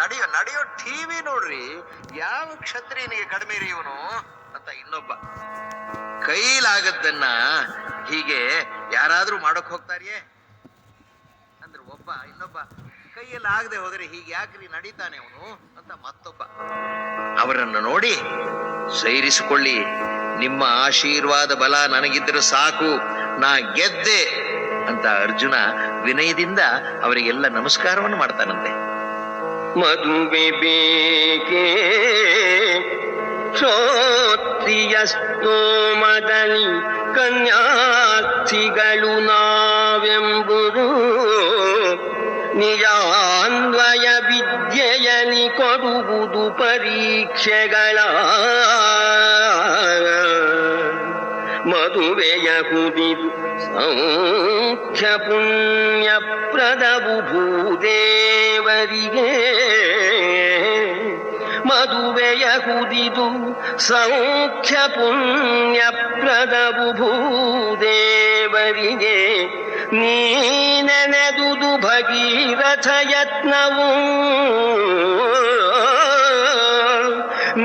ನಡೆಯೋ ಟಿವಿ ನೋಡ್ರಿ, ಯಾವ ಕ್ಷತ್ರಿಯನಿಗೆ ಕಡಿಮೆ ರೀ ಇವನು ಅಂತ ಇನ್ನೊಬ್ಬ. ಕೈಲಾಗದ್ದನ್ನ ಹೀಗೆ ಯಾರಾದ್ರೂ ಮಾಡೋಕ್ ಹೋಗ್ತಾರಿಯೇ ಅಂದ್ರೆ ಒಬ್ಬ. ಇನ್ನೊಬ್ಬ ಕೈಯಲ್ಲಿ ಆಗದೆ ಹೋದ್ರೆ ಹೀಗೆ ಯಾಕ್ರಿ ನಡೀತಾನೆ ಅವನು ಅಂತ ಮತ್ತೊಬ್ಬ. ಅವರನ್ನು ನೋಡಿ ಸೈರಿಸಿಕೊಳ್ಳಿ, ನಿಮ್ಮ ಆಶೀರ್ವಾದ ಬಲ ನನಗಿದ್ರೆ ಸಾಕು, ನಾ ಗೆದ್ದೆ ಅಂತ ಅರ್ಜುನ ವಿನಯದಿಂದ ಅವರಿಗೆಲ್ಲ ನಮಸ್ಕಾರವನ್ನು ಮಾಡ್ತಾನಂತೆ. ಮದುವೆ ಬೇಕೆ ಕ್ಷೋತ್ರಿಯಸ್ತೋಮದಲ್ಲಿ ಕನ್ಯಾರ್ಥಿಗಳು ನಾವೆಂಬುದು ನಿಜಾನ್ವಯ ವಿದ್ಯೆಯಲಿ ಕೊಡುವುದು ಪರೀಕ್ಷೆಗಳ. ಮದುವೆಯ ಕುದಿದು ಸೌಖ್ಯ ಪುಣ್ಯ ಪ್ರದವು ಭೂದೇವರಿಗೆ, ಮದುವೆಯ ಕುದಿದು ಸೌಖ್ಯ ಪುಣ್ಯ ಪ್ರದವು ಭೂದೇವರಿಗೆ. ನೀ ನೆನೆದುದು ಭಗೀರಥ ಯತ್ನವು,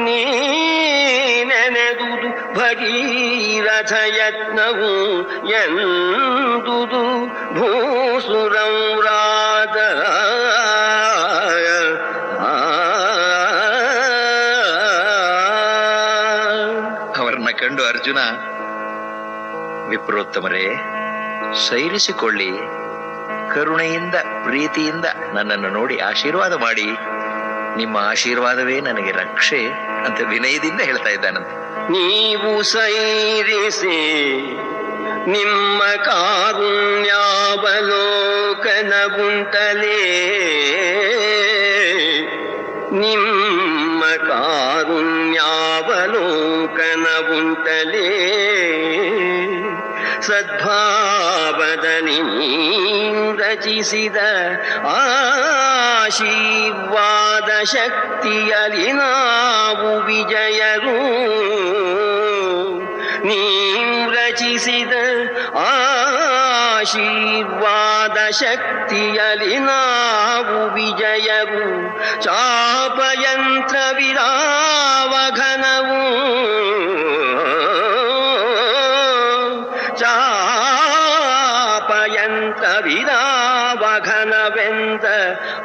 ನೀ ನೆನೆದುದು ಭಗೀರಥ ಯತ್ನವು ಎಂದುದು ಭೂಸುರೌರಾದ. ಅವರನ್ನ ಕಂಡು ಅರ್ಜುನ, ವಿಪ್ರೋತ್ತಮರೇ ಸೈರಿಸಿಕೊಳ್ಳಿ, ಕರುಣೆಯಿಂದ ಪ್ರೀತಿಯಿಂದ ನನ್ನನ್ನು ನೋಡಿ ಆಶೀರ್ವಾದ ಮಾಡಿ, ನಿಮ್ಮ ಆಶೀರ್ವಾದವೇ ನನಗೆ ರಕ್ಷೆ ಅಂತ ವಿನಯದಿಂದ ಹೇಳ್ತಾ ಇದ್ದಾನಂತೆ. ನೀವು ಸೈರಿಸಿ ನಿಮ್ಮ ಕಾರುಣ್ಯಾವಲೋಕನಗುಂಟಲೇ, ನಿಮ್ಮ ಕಾರುಣ್ಯಾವಲೋಕನಗುಂಟಲೇ. ಸದ್ಭಾವದಲ್ಲಿ ರಚಿಸಿದ ಆಶೀರ್ವಾದ ಶಕ್ತಿಯಲ್ಲಿ ನಾವು ವಿಜಯರು. ನೀವು ರಚಿಸಿದ ಆಶೀರ್ವಾದ ಶಕ್ತಿಯಲ್ಲಿ ನಾವು ವಿಜಯರು. ಚಾಪಯಂತ್ರ ವಿರಾವಘನವು, ಚಾಪಯಂತ್ರ ವಿರಾವಘನವೆಂದ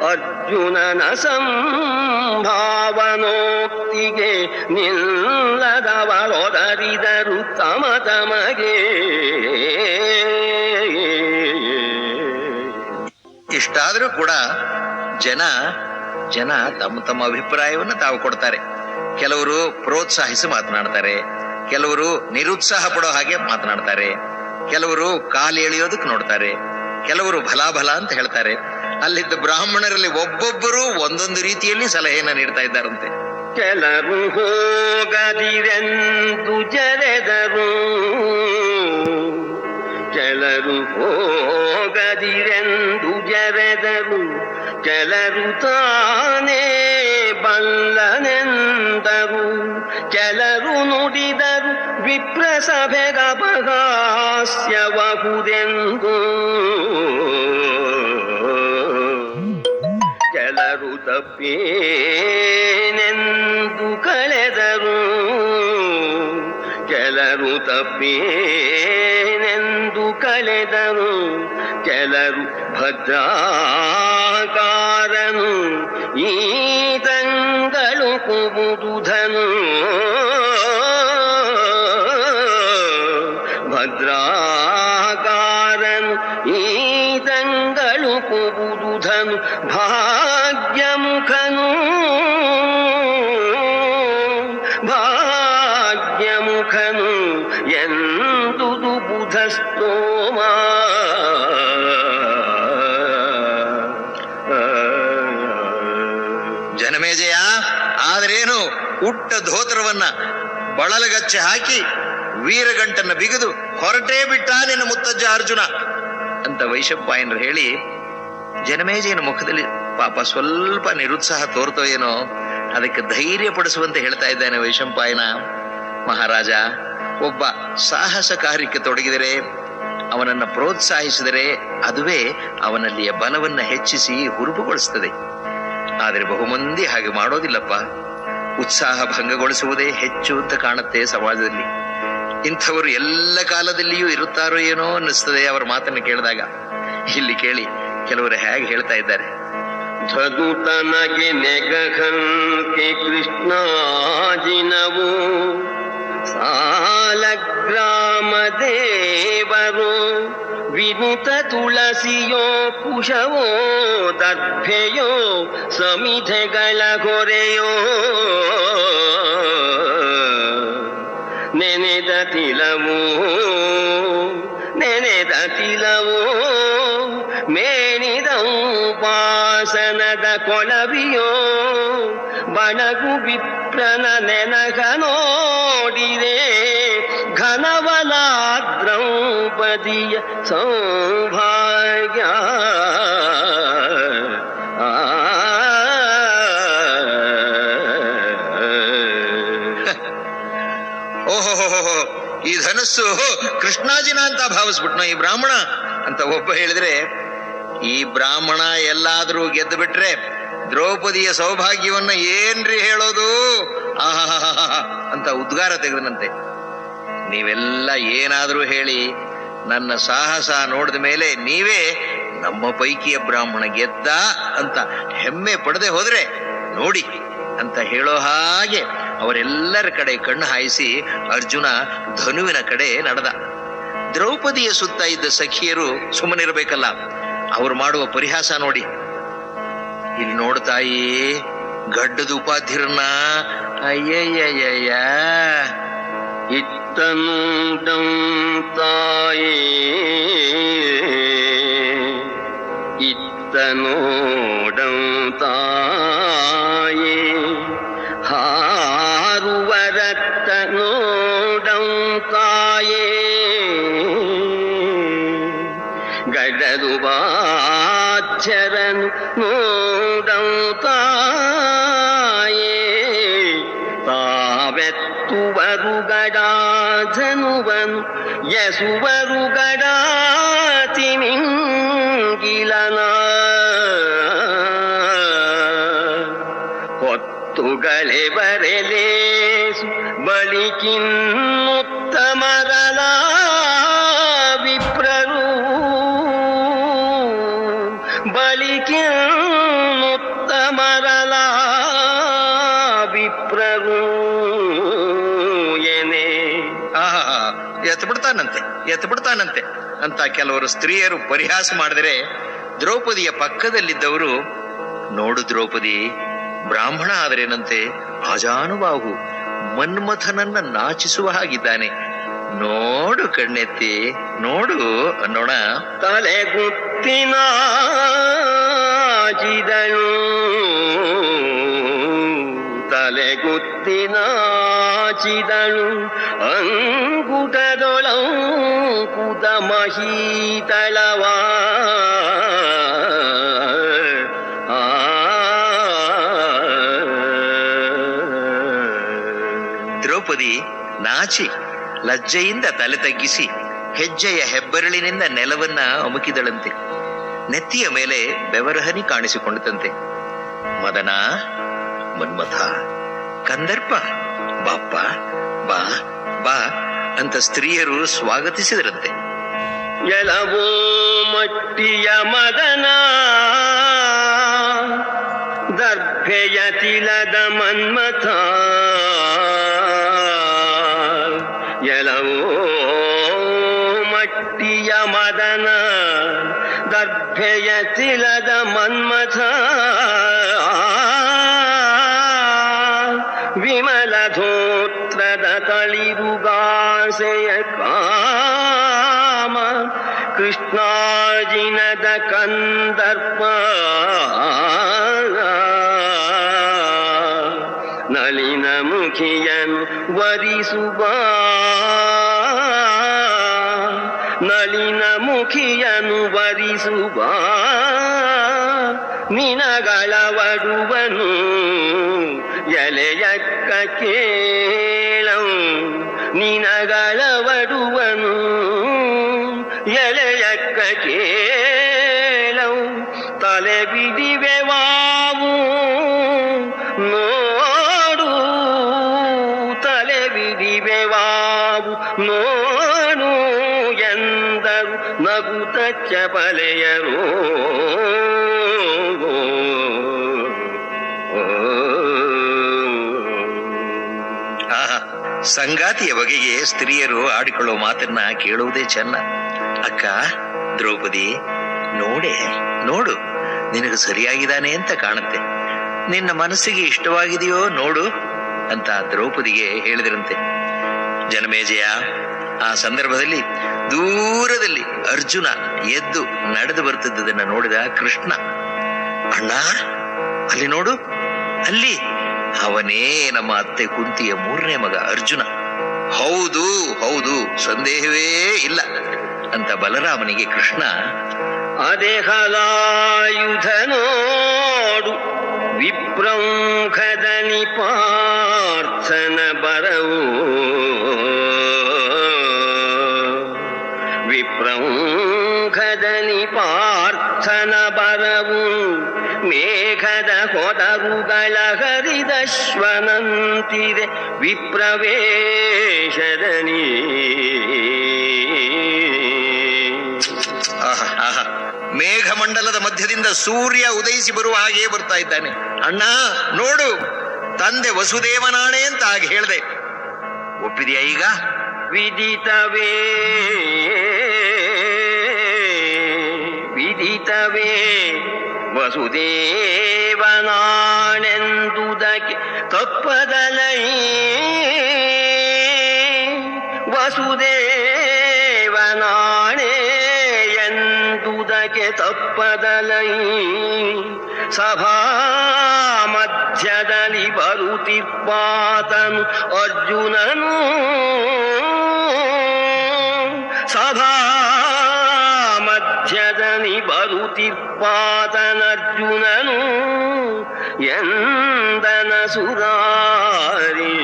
ಅರ್ಜುನನ ಸಂಭಾವನೋಕ್ತಿಗೆ ನಿಲ್ಲದವರೊದರಿದರು ತಮ ತಮಗೆ. ಇಷ್ಟಾದರೂ ಕೂಡ ಜನ ತಮ್ಮ ತಮ್ಮ ಅಭಿಪ್ರಾಯವನ್ನು ತಾವು ಕೊಡ್ತಾರೆ. ಕೆಲವರು ಪ್ರೋತ್ಸಾಹಿಸಿ ಮಾತನಾಡ್ತಾರೆ, ಕೆಲವರು ನಿರುತ್ಸಾಹ ಪಡೋ ಹಾಗೆ ಮಾತನಾಡ್ತಾರೆ, ಕೆಲವರು ಕಾಲು ಎಳೆಯೋದಕ್ಕೆ ನೋಡ್ತಾರೆ, ಕೆಲವರು ಭಲ ಅಂತ ಹೇಳ್ತಾರೆ. ಅಲ್ಲಿದ್ದ ಬ್ರಾಹ್ಮಣರಲ್ಲಿ ಒಬ್ಬೊಬ್ಬರು ಒಂದೊಂದು ರೀತಿಯಲ್ಲಿ ಸಲಹೆಯನ್ನ ನೀಡ್ತಾ ಇದ್ದಾರಂತೆ. ಕೆಲರು ಹೋಗದಿರೆಂದು ಜರೆದರು, ಕೆಲರು ಹೋಗದಿರೆಂದು ಜರೆದರು, ಕೆಲರು ತಾನೇ ಬಲ್ಲನೆಂದರು, ಕೆಲರು ನುಡಿದರು ವಿಪ್ರಸಭೆಗಪಹಾಸ್ಯಬಹುದೆಂದು, ಕೆಲರು ತಪ್ಪೇನೆಂದು ಕಳೆದರು, ಕೆಲರು ತಪ್ಪೇನೆಂದು ಕಳೆದರು, ಕೆಲರು ಭದ್ರಾಕಾರನು ಈತಂಗಳು ಕುಬುದುಧನು, ಭದ್ರಾಕಾರನು ಈತಂಗಳು ಕುಬುದುಧನು, ಭಾಗ್ಯಮುಖನು ಭಾಗ್ಯಮುಖನು ಎಂದುದು ಬುಧಸ್ತೋಮ. ಜನಮೇಜಯ, ಆದ್ರೇನು ಉಟ್ಟ ಧೋತ್ರವನ್ನ ಬಳಲಗಚ್ಚೆ ಹಾಕಿ ವೀರಗಂಟನ್ನ ಬಿಗಿದು ಹೊರಟೇ ಬಿಟ್ಟ ನಿನ್ನ ಮುತ್ತಜ್ಜ ಅರ್ಜುನ ಅಂತ ವೈಶಂಪಾಯನರು ಹೇಳಿ, ಜನಮೇಜಯನ ಮುಖದಲ್ಲಿ ಪಾಪ ಸ್ವಲ್ಪ ನಿರುತ್ಸಾಹ ತೋರ್ತೋ ಏನೋ, ಅದಕ್ಕೆ ಧೈರ್ಯ ಪಡಿಸುವಂತೆ ಹೇಳ್ತಾ ಇದ್ದಾನೆ ವೈಶಂಪಾಯನ. ಮಹಾರಾಜ, ಒಬ್ಬ ಸಾಹಸ ಕಾರ್ಯಕ್ಕೆ ತೊಡಗಿದರೆ, ಅವನನ್ನ ಪ್ರೋತ್ಸಾಹಿಸಿದರೆ ಅದುವೇ ಅವನಲ್ಲಿಯ ಬಲವನ್ನ ಹೆಚ್ಚಿಸಿ ಹುರುಪುಗೊಳಿಸ್ತದೆ. ಆದರೆ ಬಹುಮಂದಿ ಹಾಗೆ ಮಾಡೋದಿಲ್ಲಪ್ಪ. ಉತ್ಸಾಹ ಭಂಗಗೊಳಿಸುವುದೇ ಹೆಚ್ಚು ಅಂತ ಕಾಣುತ್ತೆ ಸಮಾಜದಲ್ಲಿ. ಇಂಥವರು ಎಲ್ಲ ಕಾಲದಲ್ಲಿಯೂ ಇರುತ್ತಾರೋ ಏನೋ ಅನ್ನಿಸ್ತದೆ ಅವರ ಮಾತನ್ನು ಕೇಳಿದಾಗ. ಇಲ್ಲಿ ಕೇಳಿ, ಕೆಲವರು ಹೇಗೆ ಹೇಳ್ತಾ ಇದ್ದಾರೆ. ಧನುತನಗೆ ನೆಗಹಂಕೆ ಕೃಷ್ಣಾಜಿನವು ಸಾಲಗ್ರಾಮ ದೇವರು ವಿನುತ ತುಳಸಿಯೋ ಕುಶವೋ ದರ್ಭೆಯೋ ಸಮಿಧೆಗಳ ಗೊರೆಯೋ ನೆನೆದ ತಿಲವೋ ಮೇಣಿದ ಉಪಾಸನದ ಕೊಳವಿಯೋ ಬಣಗು ವಿಪ್ರನ ನೆನಗ ನೋಡಿದೆ ಘನವನ ದ್ರೌಪದಿಯ ಸೌಭಾಗ್ಯ. ಓಹೋ, ಈ ಧನಸ್ಸು ಕೃಷ್ಣಾಜಿನ ಅಂತ ಭಾವಿಸ್ಬಿಟ್ನೋ ಈ ಬ್ರಾಹ್ಮಣ ಅಂತ ಒಬ್ಬ ಹೇಳಿದ್ರೆ, ಈ ಬ್ರಾಹ್ಮಣ ಎಲ್ಲಾದ್ರೂ ಗೆದ್ದು ಬಿಟ್ರೆ ದ್ರೌಪದಿಯ ಸೌಭಾಗ್ಯವನ್ನ ಏನ್ರಿ ಹೇಳೋದು, ಆಹಾ ಅಂತ ಉದ್ಗಾರ ತೆಗೆದನಂತೆ. ನೀವೆಲ್ಲ ಏನಾದ್ರೂ ಹೇಳಿ, ನನ್ನ ಸಾಹಸ ನೋಡಿದ ಮೇಲೆ ನೀವೇ ನಮ್ಮ ಪೈಕಿಯ ಬ್ರಾಹ್ಮಣ ಗೆದ್ದ ಅಂತ ಹೆಮ್ಮೆ ಪಡದೆ ಹೋದ್ರೆ ನೋಡಿ ಅಂತ ಹೇಳೋ ಹಾಗೆ ಅವರೆಲ್ಲರ ಕಡೆ ಕಣ್ಣು ಹಾಯಿಸಿ ಅರ್ಜುನ ಧನುವಿನ ಕಡೆ ನಡೆದ. ದ್ರೌಪದಿಯ ಸುತ್ತ ಇದ್ದ ಸಖಿಯರು ಸುಮ್ಮನಿರಬೇಕಲ್ಲ, ಅವರು ಮಾಡುವ ಪರಿಹಾಸ ನೋಡಿ. ಇಲ್ಲಿ ನೋಡ್ತಾಯಿ ಗಡ್ಡದ ಉಪಾಧ್ಯರನ್ನ, ಅಯ್ಯಯ್ಯಯ್ಯ ಇತ್ತನೂಡಂ ತಾಯೇ ಇತ್ತನೋಡಂ ತಾಯೇ ಹಾರುವರತ್ತನೋಡಂ ತಾಯೇ ಗಡದು ಬಾಚರನು ನೋಡಂ ತಾಯೇ ತಾವೆತ್ತುವರು ಗಡಾಧನುವನು ಯಸುವರು ಗಡಾತಿಮಿಂಗಿಲನ ಹೊತ್ತುಗಳೆ ಬರೆಲೇಸು ಬಳಿಕಿನ್ನುತ್ತಮರಲ ವಿಪ್ರರು ಬಳಿಕಿನ್ನುತ್ತಮರಲ ವಿಪ್ರರು ಏನೇ ಎತ್ತು ಬಿಡ್ತಾನಂತೆ ಅಂತ ಕೆಲವರು ಸ್ತ್ರೀಯರು ಪರಿಹಾಸ ಮಾಡಿದರೆ, ದ್ರೌಪದಿಯ ಪಕ್ಕದಲ್ಲಿದ್ದವರು, ನೋಡು ದ್ರೌಪದಿ, ಬ್ರಾಹ್ಮಣ ಆದರೇನಂತೆ ಆಜಾನುಬಾಹು ಮನ್ಮಥನನ್ನ ನಾಚಿಸುವ ಹಾಗಿದ್ದಾನೆ, ನೋಡು ಕಣ್ಣೆತ್ತಿ ನೋಡು ಅನ್ನೋಣ. ತಲೆಗುತ್ತಿನಾಚಿದಳು ಅಂಗುಟದೊಳಂಕುತ ಮಹೀತಳವಾ ದ್ರೌಪದಿ ನಾಚಿ ಲಜ್ಜೆಯಿಂದ ತಲೆ ತಗ್ಗಿಸಿ ಹೆಜ್ಜೆಯ ಹೆಬ್ಬೆರಳಿನಿಂದ ನೆಲವನ್ನ ಅಮುಕಿದಳಂತೆ. ನೆತ್ತಿಯ ಮೇಲೆ ಬೆವರಹನಿ ಕಾಣಿಸಿಕೊಂಡಿತಂತೆ. ಮದನ, ಮನ್ಮಥ, ಕಂದರ್ಪ, ಬಾಪ್ಪ, ಬಾ ಬಾ ಅಂತ ಸ್ತ್ರೀಯರು ಸ್ವಾಗತಿಸಿದರಂತೆ. ಎಲವೋ ಮಟ್ಟಿಯ ಮದನ ದರ್ಭೆಯ ತಿಲದ ಮನ್ಮಥ ಎಲವೋ ಮಟ್ಟಿಯ ಮದನ ದರ್ಭೆಯ ತಿಲದ ಮನ್ಮಥ ವಿಮಲ ಧೋತ್ರದ ತಳಿರುಗಾಸೆಯ ಕಾಮ ಕೃಷ್ಣಾಜಿನದ ಕಂದರ್ಪ ನಳಿನ ಮುಖಿಯನು ವರಿಸುವ ನಳಿನ ಮುಖಿಯನು ವರಿಸುವ ನಿನಗಳ ವಡುವನು ಎಲೆಯಕ್ಕ ಕೇಳಂ ನಿನಗಳ ವಡುವನು ಎಲೆಯಕ್ಕ ಕೇಳಂ ತಲೆ ಬಿಡಿವೆ ವಾವು ನೋಡು ತಲೆ ಬಿಡಿವೆವಾವು ನೋಡು ಎಂದರು ನಗುತ್ತ ಚಪಲೆಯರು ಸಂಗಾತಿಯ ಬಗೆಗೆ ಸ್ತ್ರೀಯರು ಆಡಿಕೊಳ್ಳುವ ಮಾತನ್ನ ಕೇಳುವುದೇ ಚೆನ್ನ. ಅಕ್ಕ ದ್ರೌಪದಿ, ನೋಡು ನಿನಗೆ ಸರಿಯಾಗಿದ್ದಾನೆ ಅಂತ ಕಾಣುತ್ತೆ, ನಿನ್ನ ಮನಸ್ಸಿಗೆ ಇಷ್ಟವಾಗಿದೆಯೋ ನೋಡು ಅಂತ ದ್ರೌಪದಿಗೆ ಹೇಳಿದ್ರಂತೆ. ಜನಮೇಜಯ ಆ ಸಂದರ್ಭದಲ್ಲಿ ದೂರದಲ್ಲಿ ಅರ್ಜುನ ಎದ್ದು ನಡೆದು ಬರ್ತಿದ್ದದನ್ನ ನೋಡಿದ ಕೃಷ್ಣ, ಅಣ್ಣ ಅಲ್ಲಿ ನೋಡು, ಅಲ್ಲಿ ಅವನೇ ನಮ್ಮ ಅತ್ತೆ ಕುಂತಿಯ 3ನೇ ಮಗ ಅರ್ಜುನ. ಹೌದು ಹೌದು, ಸಂದೇಹವೇ ಇಲ್ಲ ಅಂತ ಬಲರಾಮನಿಗೆ ಕೃಷ್ಣ, ಅದೇಹಲಾಯುಧ ನೋಡು ವಿಪ್ರಂಖದನಿ ಪಾರ್ಥನ ಬರವು ವಿಪ್ರಂಖದನಿ ಪಾರ್ಥನ ಬರವು ಮೇಘದ ಹೊದರುಗಳ ಹರಿದಶ್ವನಂತಿದೆ ವಿಪ್ರವೇಶದನಿ. ಮೇಘಮಂಡಲದ ಮಧ್ಯದಿಂದ ಸೂರ್ಯ ಉದಯಿಸಿ ಬರುವ ಹಾಗೆ ಬರ್ತಾ ಇದ್ದಾನೆ. ಅಣ್ಣ ನೋಡು, ತಂದೆ ವಸುದೇವನಾಣೆ ಅಂತ ಹಾಗೆ ಹೇಳ್ದೆ, ಒಪ್ಪಿದೆಯಾ ಈಗ? ವಿದಿತವೇ ವಸುದೇವನಾಣೆಂದುದಕ್ಕೆ ತಪ್ಪದಲೈ ವಸುದೇವನಾಣೆ ಎಂದುದಕ್ಕೆ ತಪ್ಪದಲೈ ಸಭಾ ಮಧ್ಯದಲ್ಲಿ ಬರುತ್ತಿಪ್ಪಾತನು ಅರ್ಜುನನು ಸಭಾ ಮಧ್ಯದಲ್ಲಿ ಬರುತ್ತಿಪ್ಪಾತನರ್ಜುನನು ಎಂದನ ಸುರಾರಿ.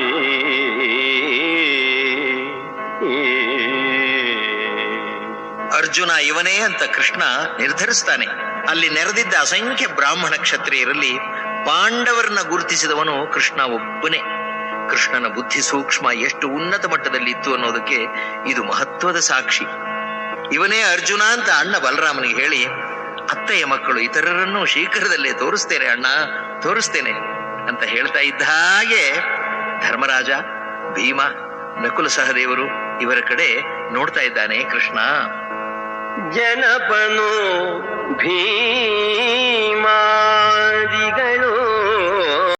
ಅರ್ಜುನ ಇವನೇ ಅಂತ ಕೃಷ್ಣ ನಿರ್ಧರಿಸ್ತಾನೆ. ಅಲ್ಲಿ ನೆರೆದಿದ್ದ ಅಸಂಖ್ಯ ಬ್ರಾಹ್ಮಣ ಕ್ಷತ್ರಿಯರಲ್ಲಿ ಪಾಂಡವರನ್ನ ಗುರುತಿಸಿದವನು ಕೃಷ್ಣ ಒಬ್ಬನೇ. ಕೃಷ್ಣನ ಬುದ್ಧಿ ಸೂಕ್ಷ್ಮ ಎಷ್ಟು ಉನ್ನತ ಮಟ್ಟದಲ್ಲಿ ಇತ್ತು ಅನ್ನೋದಕ್ಕೆ ಇದು ಮಹತ್ವದ ಸಾಕ್ಷಿ. ಇವನೇ ಅರ್ಜುನ ಅಂತ ಅಣ್ಣ ಬಲರಾಮನಿಗೆ ಹೇಳಿ, ಅತ್ತೆಯ ಮಕ್ಕಳು ಇತರರನ್ನು ಶೀಘ್ರದಲ್ಲೇ ತೋರಿಸ್ತೇನೆ ಅಣ್ಣ, ತೋರಿಸ್ತೇನೆ ಅಂತ ಹೇಳ್ತಾ ಇದ್ದ ಹಾಗೆ ಧರ್ಮರಾಜ, ಭೀಮ, ನಕುಲ ಸಹದೇವರು ಇವರ ಕಡೆ ನೋಡ್ತಾ ಇದ್ದಾನೆ ಕೃಷ್ಣ. ಜನಪನು ಭೀಮಾದಿಗಳು